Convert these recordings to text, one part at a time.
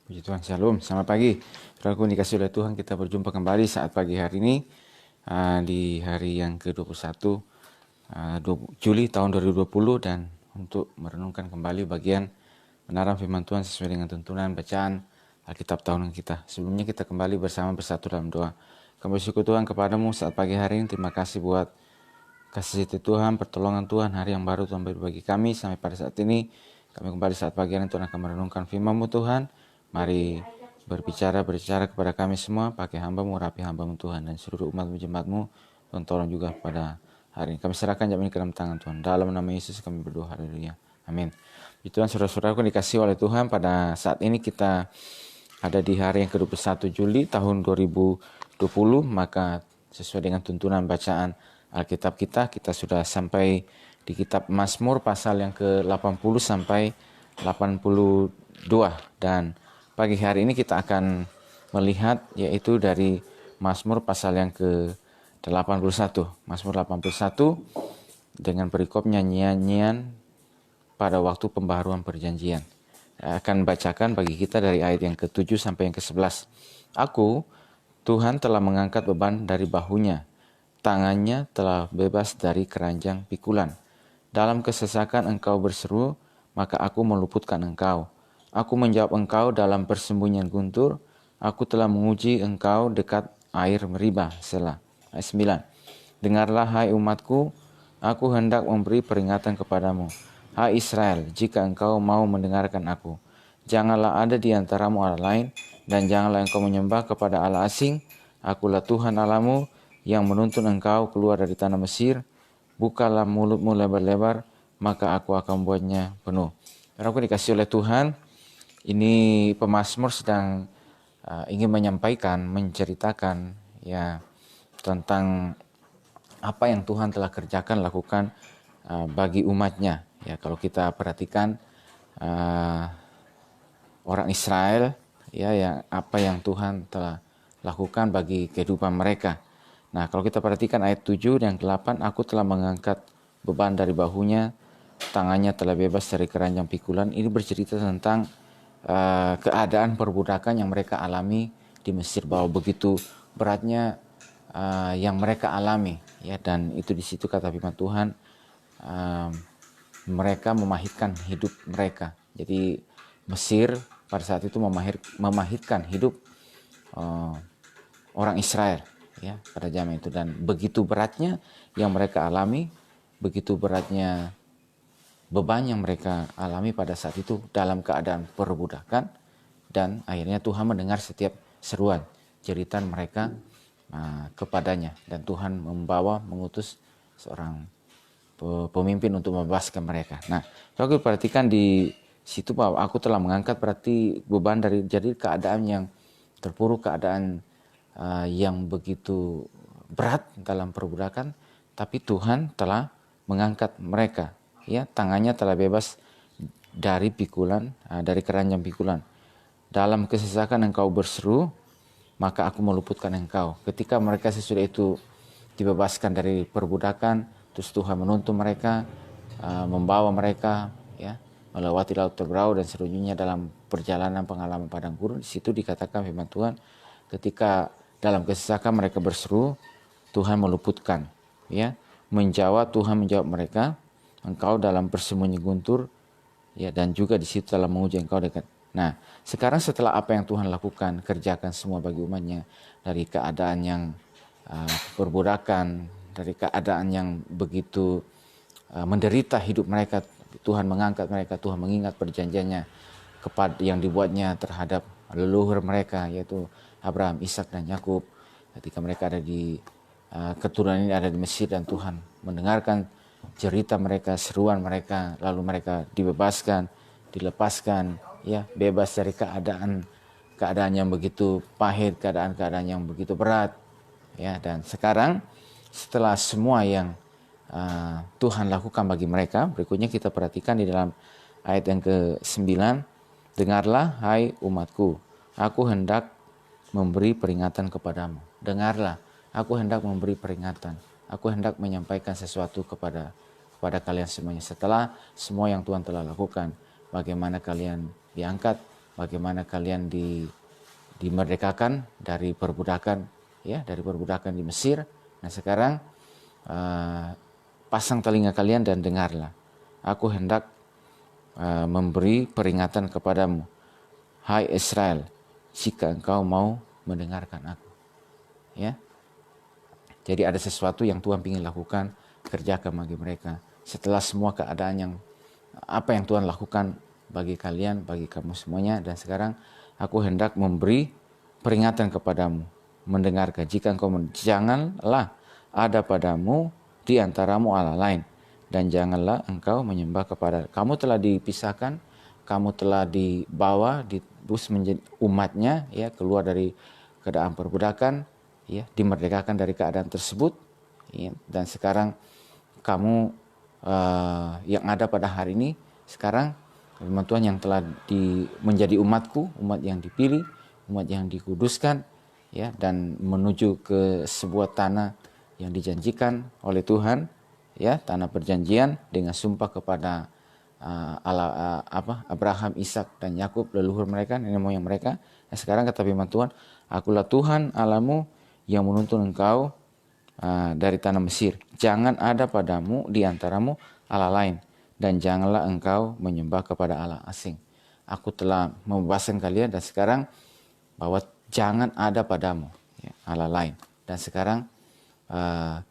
Puji Tuhan, Shalom, selamat pagi. Saudaraku dikasih oleh Tuhan, kita berjumpa kembali saat pagi hari ini di hari yang ke-21 Juli tahun 2020 dan untuk merenungkan kembali bagian menara firman Tuhan sesuai dengan tuntunan bacaan Alkitab tahunan kita. Sebelumnya kita kembali bersatu dalam doa. Kami bersyukur Tuhan kepadamu saat pagi hari ini. Terima kasih buat kasih setia Tuhan, pertolongan Tuhan, hari yang baru Tuhan beri bagi kami sampai pada saat ini. Kami kembali saat pagi hari Tuhan akan merenungkan firman-Mu Tuhan. Mari berbicara kepada kami semua, pakai hamba-Mu, rapi hamba-Mu Tuhan, dan seluruh umat-Mu, jemaat-Mu, Tuhan tolong juga pada hari ini. Kami serahkan jam ini ke dalam tangan Tuhan. Dalam nama Yesus kami berdoa, haleluya. Amin. Tuhan, saudara-saudaraku dikasih oleh Tuhan, pada saat ini kita ada di hari yang ke-21 Juli tahun 2020, maka sesuai dengan tuntunan bacaan Alkitab kita sudah sampai di kitab Mazmur pasal yang ke-80 sampai 82, dan pagi hari ini kita akan melihat yaitu dari Mazmur pasal yang ke-81. Mazmur 81 dengan perikop nyanyian pada waktu pembaharuan perjanjian. Saya akan bacakan bagi kita dari ayat yang ke-7 sampai yang ke-11. Tuhan telah mengangkat beban dari bahunya. Tangannya telah bebas dari keranjang pikulan. Dalam kesesakan engkau berseru, maka aku meluputkan engkau. Aku menjawab engkau dalam persembunyian guntur. Aku telah menguji engkau dekat air meriba. Selah. Ayat 9. Dengarlah hai umatku, aku hendak memberi peringatan kepadamu. Hai Israel, jika engkau mau mendengarkan aku, janganlah ada di antaramu Allah lain, dan janganlah engkau menyembah kepada Allah asing. Akulah Tuhan Allahmu yang menuntun engkau keluar dari tanah Mesir. Bukalah mulutmu lebar-lebar, maka aku akan membuatnya penuh. Aku dikasih oleh Tuhan, ini pemazmur sedang ingin menyampaikan, menceritakan ya tentang apa yang Tuhan telah kerjakan, lakukan bagi umatnya. Ya, kalau kita perhatikan orang Israel, ya, apa yang Tuhan telah lakukan bagi kehidupan mereka. Nah, kalau kita perhatikan ayat 7 dan 8, aku telah mengangkat beban dari bahunya, tangannya telah bebas dari keranjang pikulan. Ini bercerita tentang keadaan perbudakan yang mereka alami di Mesir, bahwa begitu beratnya yang mereka alami, ya, dan itu di situ kata firman Tuhan, mereka memahitkan hidup mereka. Jadi Mesir pada saat itu memahitkan hidup orang Israel, ya, pada zaman itu, dan begitu beratnya yang mereka alami, begitu beratnya beban yang mereka alami pada saat itu dalam keadaan perbudakan, dan akhirnya Tuhan mendengar setiap seruan jeritan mereka kepadanya, dan Tuhan mengutus seorang pemimpin untuk membebaskan mereka. Nah, kalau kita perhatikan di situ bahwa aku telah mengangkat, berarti beban dari jadi keadaan yang terpuruk, keadaan yang begitu berat dalam perbudakan, tapi Tuhan telah mengangkat mereka. Ya, tangannya telah bebas dari pikulan, dari keranjang pikulan. Dalam kesesakan engkau berseru, maka aku meluputkan engkau. Ketika mereka sesudah itu dibebaskan dari perbudakan, terus Tuhan menuntun mereka, membawa mereka, ya, melewati laut terberau dan seluruhnya dalam perjalanan pengalaman padang gurun. Di situ dikatakan firman Tuhan, ketika dalam kesesakan mereka berseru, Tuhan meluputkan, ya, Tuhan menjawab mereka, engkau dalam persembunyian guntur, ya, dan juga di situ telah menguji engkau dekat. Nah, sekarang setelah apa yang Tuhan lakukan, kerjakan semua bagi umatnya, dari keadaan yang perbudakan, dari keadaan yang begitu menderita hidup mereka, Tuhan mengangkat mereka, Tuhan mengingat perjanjiannya kepada yang dibuatnya terhadap leluhur mereka, yaitu Abraham, Ishak, dan Yakub. Ketika mereka ada di keturunan ini ada di Mesir, dan Tuhan mendengarkan cerita mereka, seruan mereka, lalu mereka dibebaskan, dilepaskan, ya, bebas dari keadaan yang begitu pahit, keadaan yang begitu berat, ya. Dan sekarang setelah semua yang Tuhan lakukan bagi mereka, berikutnya kita perhatikan di dalam ayat yang ke-9, dengarlah hai umatku, aku hendak memberi peringatan kepadamu. Dengarlah, aku hendak memberi peringatan. Aku hendak menyampaikan sesuatu kepada kalian semuanya. Setelah semua yang Tuhan telah lakukan, bagaimana kalian diangkat bagaimana kalian dimerdekakan dari perbudakan, ya, dari perbudakan di Mesir. Nah sekarang pasang telinga kalian dan dengarlah. Aku hendak memberi peringatan kepadamu, hai Israel, jika engkau mau mendengarkan aku. Ya, jadi ada sesuatu yang Tuhan ingin lakukan, kerjakan bagi mereka. Setelah semua keadaan yang apa yang Tuhan lakukan bagi kalian, bagi kamu semuanya, dan sekarang aku hendak memberi peringatan kepadamu, mendengarkan. Jika engkau janganlah ada padamu di antaramu Allah lain, dan janganlah engkau menyembah kepada. Kamu telah dipisahkan, kamu telah dibawa, ditebus menjadi umatnya, ya, keluar dari keadaan perbudakan, ya, dimerdekakan dari keadaan tersebut, ya, dan sekarang kamu yang ada pada hari ini, sekarang firman Tuhan yang telah menjadi umatku, umat yang dipilih, umat yang dikuduskan, ya, dan menuju ke sebuah tanah yang dijanjikan oleh Tuhan, ya, tanah perjanjian dengan sumpah kepada Abraham, Ishak dan Yakub, leluhur mereka, nenek moyang mereka. Nah, sekarang kata firman Tuhan, akulah Tuhan Allahmu yang menuntun engkau dari tanah Mesir. Jangan ada padamu di antaramu Allah lain, dan janganlah engkau menyembah kepada Allah asing. Aku telah membebaskan kalian, dan sekarang bahwa jangan ada padamu, ya, Allah lain. Dan sekarang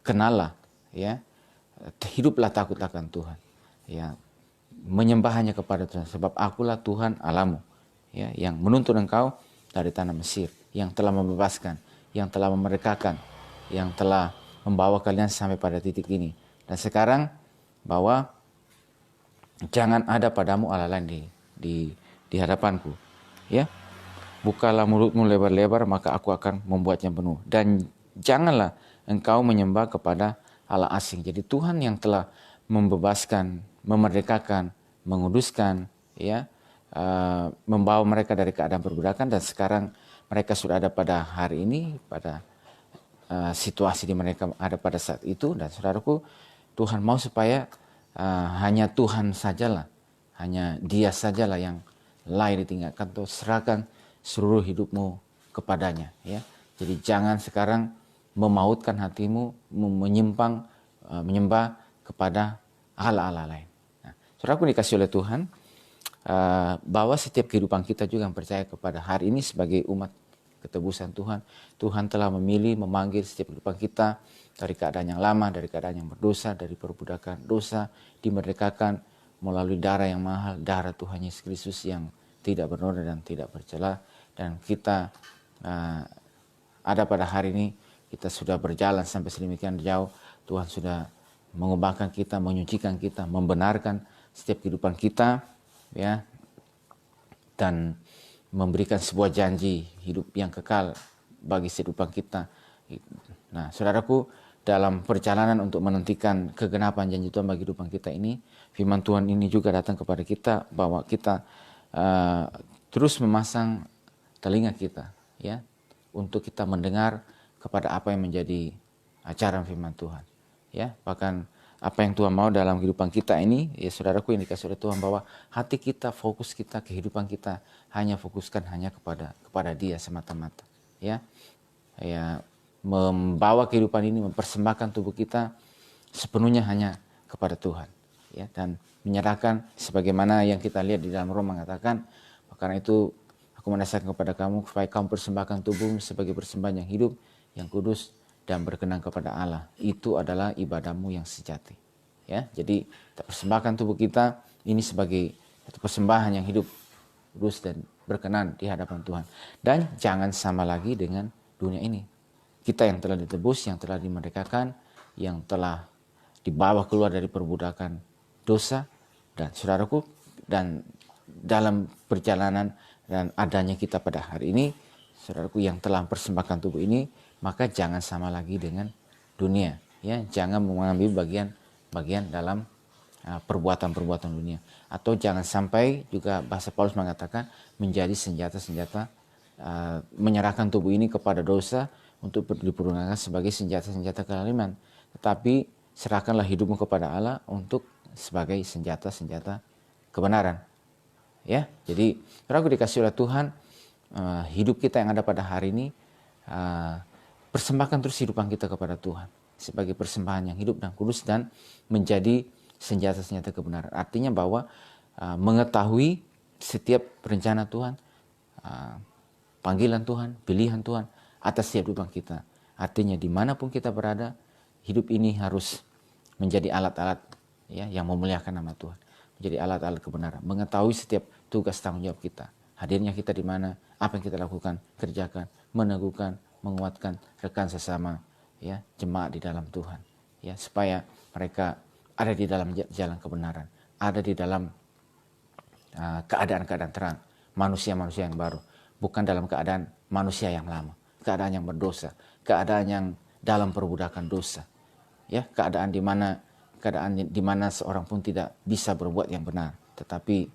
kenallah, ya, hiduplah takut akan Tuhan, ya, menyembah hanya kepada Tuhan, sebab akulah Tuhan Allahmu, ya, yang menuntun engkau dari tanah Mesir, yang telah membebaskan, yang telah memerdekakan, yang telah membawa kalian sampai pada titik ini. Dan sekarang bahwa jangan ada padamu Allah lain di hadapanku, ya. Bukalah mulutmu lebar-lebar, maka aku akan membuatnya penuh. Dan janganlah engkau menyembah kepada Allah asing. Jadi Tuhan yang telah membebaskan, memerdekakan, menguduskan, ya, membawa mereka dari keadaan perbudakan, dan sekarang mereka sudah ada pada hari ini, pada situasi di mereka ada pada saat itu. Dan saudaraku, Tuhan mau supaya hanya Tuhan sajalah, hanya Dia sajalah yang lain ditinggalkan. Tuh, serahkan seluruh hidupmu kepadanya, ya. Jadi jangan sekarang memautkan hatimu, menyimpang, menyembah kepada Allah-Allah lain. Nah, saudaraku dikasih oleh Tuhan, bahwa setiap kehidupan kita juga yang percaya kepada hari ini sebagai umat ketebusan Tuhan, Tuhan telah memilih, memanggil setiap kehidupan kita dari keadaan yang lama, dari keadaan yang berdosa, dari perbudakan dosa, dimerdekakan melalui darah yang mahal, darah Tuhan Yesus Kristus yang tidak bernoda dan tidak bercela. Dan kita ada pada hari ini, kita sudah berjalan sampai sedemikian jauh. Tuhan sudah mengubahkan kita, menyucikan kita, membenarkan setiap kehidupan kita, ya, dan memberikan sebuah janji hidup yang kekal bagi kehidupan kita. Nah, saudaraku, dalam perjalanan untuk menantikan kegenapan janji Tuhan bagi kehidupan kita ini, firman Tuhan ini juga datang kepada kita bahwa kita terus memasang telinga kita, ya, untuk kita mendengar kepada apa yang menjadi ajaran firman Tuhan, ya. Bahkan apa yang Tuhan mau dalam kehidupan kita ini, ya saudaraku, yang dikasih oleh Tuhan, bahwa hati kita, fokus kita, kehidupan kita hanya fokuskan hanya kepada Dia semata-mata, ya. Ya, membawa kehidupan ini, mempersembahkan tubuh kita sepenuhnya hanya kepada Tuhan, ya, dan menyerahkan sebagaimana yang kita lihat di dalam Roma mengatakan, karena itu aku menasihatkan kepada kamu supaya kamu persembahkan tubuhmu sebagai persembahan yang hidup, yang kudus dan berkenan kepada Allah. Itu adalah ibadahmu yang sejati, ya. Jadi kita persembahkan tubuh kita ini sebagai satu persembahan yang hidup, kudus dan berkenan di hadapan Tuhan. Dan jangan sama lagi dengan dunia ini. Kita yang telah ditebus, yang telah dimerdekakan, yang telah dibawa keluar dari perbudakan dosa, dan saudaraku, dan dalam perjalanan dan adanya kita pada hari ini, saudaraku, yang telah persembahkan tubuh ini, maka jangan sama lagi dengan dunia, ya. Jangan mengambil bagian dalam perbuatan-perbuatan dunia, atau jangan sampai juga bahasa Paulus mengatakan menjadi senjata-senjata, menyerahkan tubuh ini kepada dosa untuk dipergunakan sebagai senjata-senjata kezaliman. Tetapi serahkanlah hidupmu kepada Allah untuk sebagai senjata-senjata kebenaran. Ya, jadi saudaraku dikasih oleh Tuhan, hidup kita yang ada pada hari ini, persembahkan terus hidupan kita kepada Tuhan sebagai persembahan yang hidup dan kudus dan menjadi senjata-senjata kebenaran. Artinya bahwa mengetahui setiap rencana Tuhan, panggilan Tuhan, pilihan Tuhan atas setiap hidupan kita. Artinya dimanapun kita berada, hidup ini harus menjadi alat-alat ya yang memuliakan nama Tuhan, menjadi alat-alat kebenaran. Mengetahui setiap tugas tanggung jawab kita, hadirnya kita di mana, apa yang kita lakukan, kerjakan, meneguhkan, menguatkan rekan sesama, ya jemaat di dalam Tuhan, ya supaya mereka ada di dalam jalan kebenaran, ada di dalam keadaan-keadaan terang, manusia-manusia yang baru, bukan dalam keadaan manusia yang lama, keadaan yang berdosa, keadaan yang dalam perbudakan dosa, ya keadaan di mana seorang pun tidak bisa berbuat yang benar, tetapi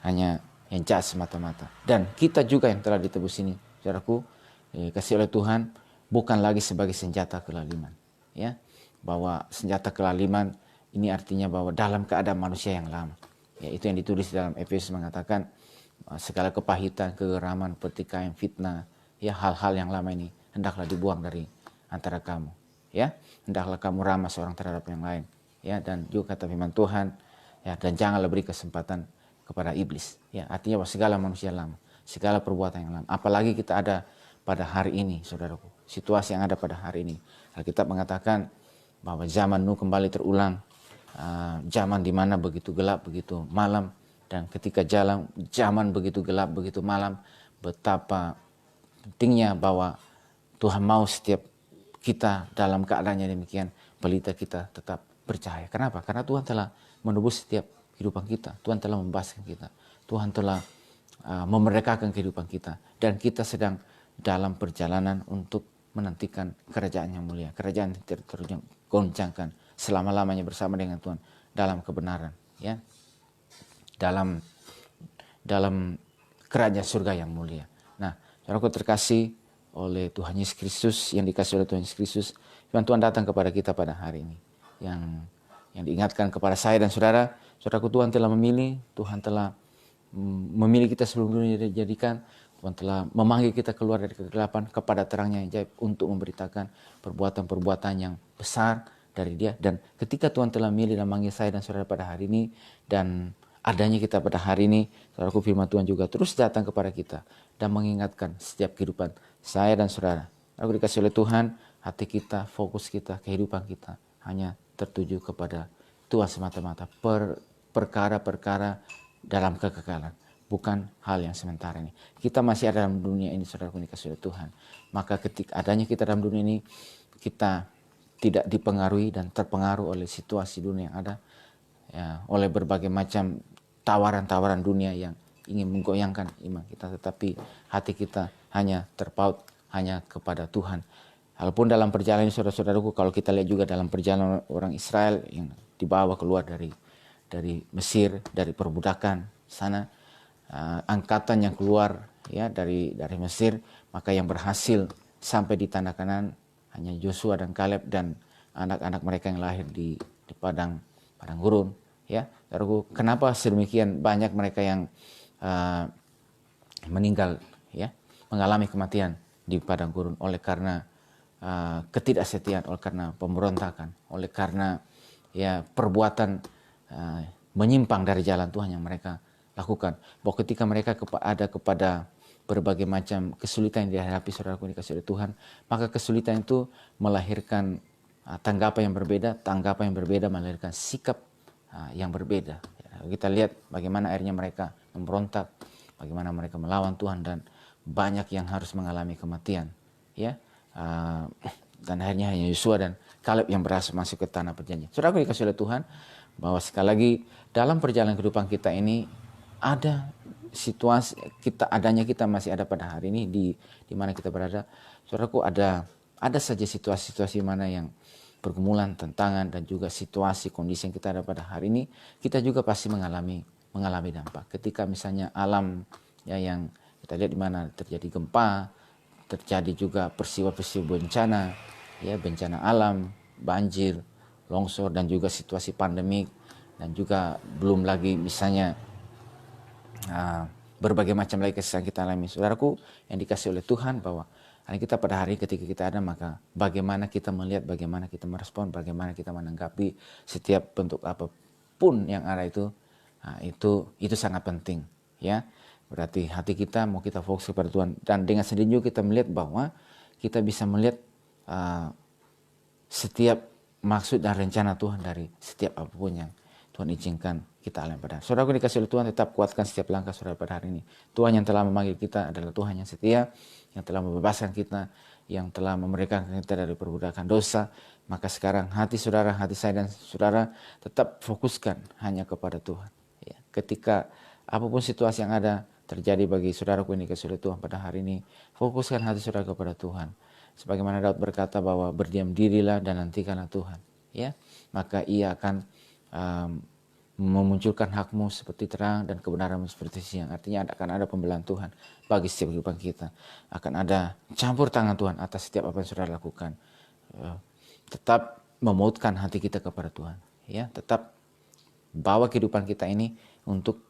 hanya yang jahat semata-mata. Dan kita juga yang telah ditebus ini, saudaraku, kasih oleh Tuhan, bukan lagi sebagai senjata kelaliman, ya bahwa senjata kelaliman ini artinya bahwa dalam keadaan manusia yang lama. Ya, itu yang ditulis dalam Efesus mengatakan segala kepahitan, kegeraman, pertikaian, fitnah, ya hal-hal yang lama ini hendaklah dibuang dari antara kamu. Ya, hendaklah kamu ramah seorang terhadap yang lain. Ya, dan juga kata firman Tuhan, ya dan janganlah beri kesempatan kepada iblis. Ya, artinya bahwa segala manusia lama, segala perbuatan yang lama. Apalagi kita ada pada hari ini, saudaraku. Situasi yang ada pada hari ini. Alkitab mengatakan bahwa zaman Nuh kembali terulang. Zaman di mana begitu gelap, begitu malam, dan ketika zaman begitu gelap, begitu malam, betapa pentingnya bahwa Tuhan mau setiap kita dalam keadaannya demikian, pelita kita tetap percaya. Kenapa? Karena Tuhan telah menebus setiap kehidupan kita, Tuhan telah membebaskan kita, Tuhan telah memerdekakan kehidupan kita, dan kita sedang dalam perjalanan untuk menantikan kerajaan yang mulia, kerajaan yang tidak tergoncangkan selama-lamanya bersama dengan Tuhan dalam kebenaran, ya, dalam kerajaan surga yang mulia. Nah, saudaraku terkasih oleh Tuhan Yesus Kristus, yang dikasih oleh Tuhan Yesus Kristus, firman Tuhan datang kepada kita pada hari ini, yang diingatkan kepada saya dan saudara. Saudaraku, Tuhan telah memilih, Tuhan telah memilih kita sebelum dunia dijadikan. Tuhan telah memanggil kita keluar dari kegelapan kepada terangnya yang ajaib untuk memberitakan perbuatan-perbuatan yang besar dari Dia. Dan ketika Tuhan telah memilih dan memanggil saya dan saudara pada hari ini, dan adanya kita pada hari ini, saudaraku, firman Tuhan juga terus datang kepada kita dan mengingatkan setiap kehidupan saya dan saudara. Aku dikasih oleh Tuhan, hati kita, fokus kita, kehidupan kita hanya tertuju kepada Tuhan semata-mata. Perkara-perkara dalam kekekalan, bukan hal yang sementara ini. Kita masih ada dalam dunia ini, saudaraku dikasih oleh Tuhan. Maka ketika adanya kita dalam dunia ini, kita tidak dipengaruhi dan terpengaruh oleh situasi dunia yang ada, ya, oleh berbagai macam tawaran-tawaran dunia yang ingin menggoyangkan iman kita, tetapi hati kita hanya terpaut hanya kepada Tuhan. Walaupun dalam perjalanan ini, saudara-saudaraku, kalau kita lihat juga dalam perjalanan orang Israel yang dibawa keluar dari Mesir, dari perbudakan sana, angkatan yang keluar ya dari Mesir, maka yang berhasil sampai di tanah Kanaan hanya Yosua dan Kaleb dan anak-anak mereka yang lahir di padang gurun, ya. Lalu kenapa sedemikian banyak mereka yang meninggal, ya, mengalami kematian di padang gurun oleh karena ketidaksetiaan, oleh karena pemberontakan, oleh karena ya perbuatan menyimpang dari jalan Tuhan yang mereka lakukan. Bahwa ketika mereka ada kepada berbagai macam kesulitan yang dihadapi, saudaraku dikasih oleh Tuhan, maka kesulitan itu melahirkan tanggapan yang berbeda melahirkan sikap yang berbeda. Kita lihat bagaimana akhirnya mereka memberontak, bagaimana mereka melawan Tuhan, dan banyak yang harus mengalami kematian, ya. Dan akhirnya hanya Yosua dan Kaleb yang berhasil masuk ke tanah perjanjian. Saudaraku dikasih oleh Tuhan, bahwa sekali lagi dalam perjalanan kehidupan kita ini ada situasi kita masih ada pada hari ini di mana kita berada. Saudaraku, ada saja situasi-situasi mana yang pergumulan, tantangan, dan juga situasi kondisi yang kita ada pada hari ini, kita juga pasti mengalami dampak. Ketika misalnya alam ya yang kita lihat di mana terjadi gempa, terjadi juga peristiwa-peristiwa bencana, ya bencana alam, banjir, longsor, dan juga situasi pandemik, dan juga belum lagi misalnya berbagai macam lagi kesusahan kita alami. Saudaraku yang dikasih oleh Tuhan, bahwa kita pada hari ketika kita ada, maka bagaimana kita melihat, bagaimana kita merespon, bagaimana kita menanggapi setiap bentuk apapun yang ada itu sangat penting, ya. Berarti hati kita mau kita fokus kepada Tuhan, dan dengan sendirinya kita melihat bahwa kita bisa melihat setiap maksud dan rencana Tuhan dari setiap apapun yang Tuhan izinkan kita alami pada. Saudaraku dikasih oleh Tuhan, tetap kuatkan setiap langkah saudara pada hari ini. Tuhan yang telah memanggil kita adalah Tuhan yang setia, yang telah membebaskan kita, yang telah memerdekakan kita dari perbudakan dosa. Maka sekarang hati saudara, hati saya dan saudara tetap fokuskan hanya kepada Tuhan. Ya, ketika apapun situasi yang ada terjadi bagi saudaraku ini dikasih oleh Tuhan pada hari ini, fokuskan hati saudara kepada Tuhan. Sebagaimana Daud berkata bahwa berdiam dirilah dan nantikanlah Tuhan. Ya, maka Ia akan memunculkan hakmu seperti terang dan kebenaranmu seperti siang. Artinya akan ada pembelaan Tuhan bagi setiap kehidupan kita. Akan ada campur tangan Tuhan atas setiap apa yang saudara lakukan. Tetap memautkan hati kita kepada Tuhan. Ya, tetap bawa kehidupan kita ini untuk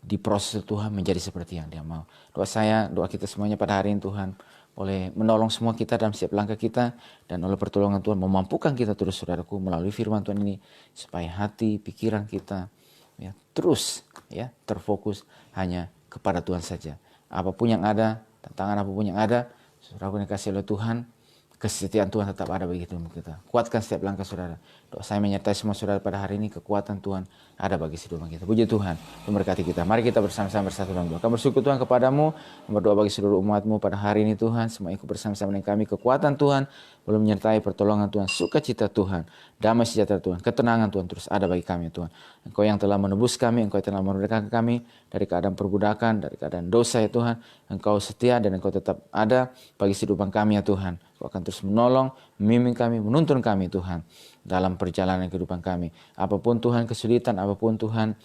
diproses Tuhan menjadi seperti yang Dia mau. Doa saya, doa kita semuanya pada hari ini, Tuhan boleh menolong semua kita dalam setiap langkah kita, dan oleh pertolongan Tuhan memampukan kita terus saudaraku melalui firman Tuhan ini, supaya hati, pikiran kita terus terfokus hanya kepada Tuhan saja. Apapun yang ada, tantangan apapun yang ada, saudaraku dikasih oleh Tuhan, kesetiaan Tuhan tetap ada bagi hidup kita. Kuatkan setiap langkah saudara. Doa saya menyertai semua saudara pada hari ini, kekuatan Tuhan ada bagi kehidupan kita. Puji Tuhan, memberkati kita. Mari kita bersama-sama bersatu dalam doa. Kami bersyukur Tuhan kepadamu, berdoa bagi seluruh umat-Mu pada hari ini Tuhan. Semua ikut bersama-sama dengan kami. Kekuatan Tuhan belum menyertai, pertolongan Tuhan, sukacita Tuhan, damai sejahtera Tuhan, ketenangan Tuhan terus ada bagi kami Tuhan. Engkau yang telah menebus kami, Engkau yang telah memerdekakan kami dari keadaan perbudakan, dari keadaan dosa ya Tuhan. Engkau setia dan Engkau tetap ada bagi kehidupan kami ya Tuhan. Engkau akan terus menolong, membimbing kami, menuntun kami Tuhan dalam perjalanan kehidupan kami. Apapun Tuhan kesulitan, apapun Tuhan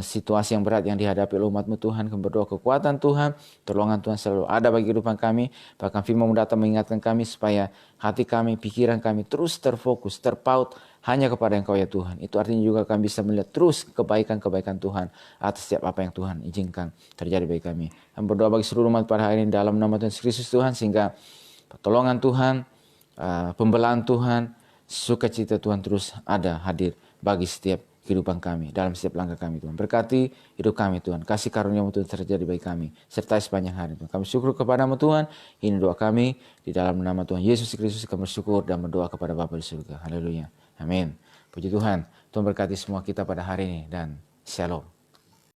situasi yang berat yang dihadapi oleh umat-Mu Tuhan, kami berdoa kekuatan Tuhan, pertolongan Tuhan selalu ada bagi kehidupan kami. Bahkan firman-Mu datang mengingatkan kami supaya hati kami, pikiran kami terus terfokus, terpaut hanya kepada Engkau ya Tuhan. Itu artinya juga kami bisa melihat terus kebaikan-kebaikan Tuhan atas setiap apa yang Tuhan izinkan terjadi bagi kami. Kami berdoa bagi seluruh umat pada hari ini dalam nama Tuhan Yesus Kristus Tuhan, sehingga pertolongan Tuhan, pembelaan Tuhan, sukacita Tuhan terus ada hadir bagi setiap kehidupan kami, dalam setiap langkah kami Tuhan. Berkati hidup kami Tuhan, kasih karunia-Mu Tuhan terjadi bagi kami, sertai sepanjang hari Tuhan. Kami syukur kepada-Mu Tuhan, ini doa kami di dalam nama Tuhan Yesus Kristus. Kami bersyukur dan berdoa kepada Bapa di surga. Haleluya, amin. Puji Tuhan, Tuhan berkati semua kita pada hari ini, dan shalom.